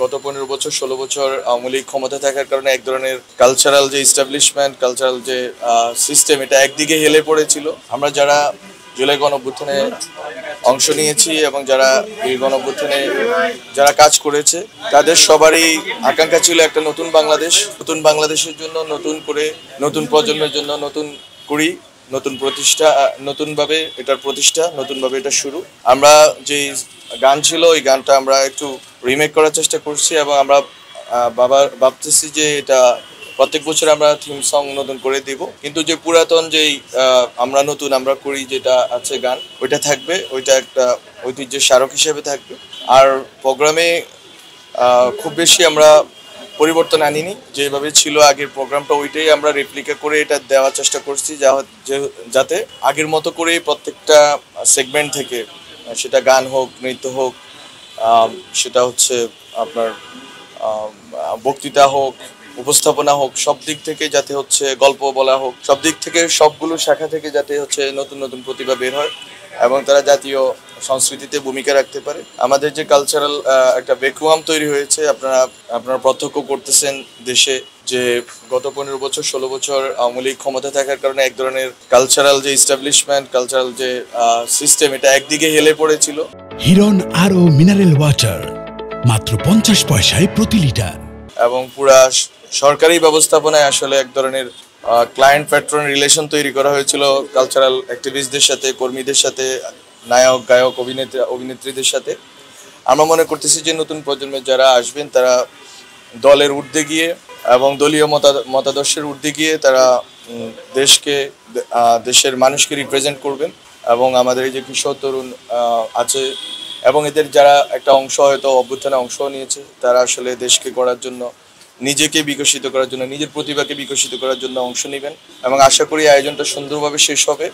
গত 15 বছর 16 বছর আওয়ামী লীগ ক্ষমতা থাকার কারণে এক ধরনের কালচারাল যে ইস্টাবলিশমেন্ট, কালচারাল যে সিস্টেম, এটা একদিকে হেলে পড়েছিল। আমরা যারা জুলাই গণঅভ্যুত্থানে অংশ নিয়েছি এবং যারা এই গণঅভ্যুত্থানে যারা কাজ করেছে, তাদের সবারই আকাঙ্ক্ষা ছিল একটা নতুন বাংলাদেশ, নতুন বাংলাদেশের জন্য নতুন করে, নতুন প্রজন্মের জন্য নতুন করি, নতুন প্রতিষ্ঠা, নতুনভাবে এটার প্রতিষ্ঠা, নতুনভাবে এটা শুরু। আমরা যে গান ছিল ওই গানটা আমরা একটু রিমেক করার চেষ্টা করছি এবং আমরা ভাবতেছি যে এটা প্রত্যেক বছর আমরা থিম সং নতুন করে দিব, কিন্তু যে পুরাতন যেই আমরা করি যেটা আছে গান, ওইটা থাকবে, ওইটা একটা ঐতিহ্যের স্মারক হিসেবে থাকবে। আর প্রোগ্রামে খুব বেশি আমরা পরিবর্তন আনিনি, যেভাবে ছিল আগের প্রোগ্রামটা ওইটাই আমরা রেপ্লিকা করে এটা দেওয়ার চেষ্টা করছি, যাতে আগের মতো করে প্রত্যেকটা সেগমেন্ট থেকে, সেটা গান হোক, নৃত্য হোক, সেটা হচ্ছে আপনার বক্তৃতা হোক, উপস্থাপনা হোক, সব দিক থেকে যাতে হচ্ছে গল্প বলা হোক, সব দিক থেকে সবগুলো শাখা থেকে যাতে হচ্ছে নতুন নতুন প্রতিভা বের হয় এবং তারা জাতীয় সংস্কৃতিতে ভূমিকা রাখতে পারে। আমাদের যে কালচারাল একটা ভ্যাকুয়াম তৈরি হয়েছে, আপনারা প্রত্যক্ষ করতেছেন দেশে, যে গত 15 বছর 16 বছর আওয়ামী লীগ ক্ষমতা থাকার কারণে এক ধরনের কালচারাল যে ইস্টাবলিশমেন্ট, কালচারাল যে সিস্টেম, এটা একদিকে হেলে পড়েছিল। হিরন আরও মিনারেল ওয়াটার মাত্র 50 পয়সায় প্রতি লিটার। এবং পুরা সরকারি ব্যবস্থাপনায় আসলে এক ধরনের ক্লায়েন্ট প্যাট্রন রিলেশন তৈরি করা হয়েছিল কালচারাল অ্যাক্টিভিস্টদের সাথে, কর্মীদের সাথে, নায়ক গায়ক অভিনেত্রীদের সাথে। আমরা মনে করতেছি যে নতুন প্রজন্মের যারা আসবেন তারা দলের ঊর্ধ্বে গিয়ে এবং দলীয় মতাদর্শের ঊর্ধ্বে গিয়ে তারা দেশের মানুষকে রিপ্রেজেন্ট করবেন এবং আমাদের এই যে কিশোর তরুণ আছে এবং এদের যারা একটা অংশ হয়তো অভ্যুত্থানে অংশ নিয়েছে, তারা আসলে দেশকে গড়ার জন্য, নিজেকে বিকশিত করার জন্য, নিজের প্রতিভাকে বিকশিত করার জন্য অংশ নেবেন এবং আশা করি আয়োজনটা সুন্দরভাবে শেষ হবে।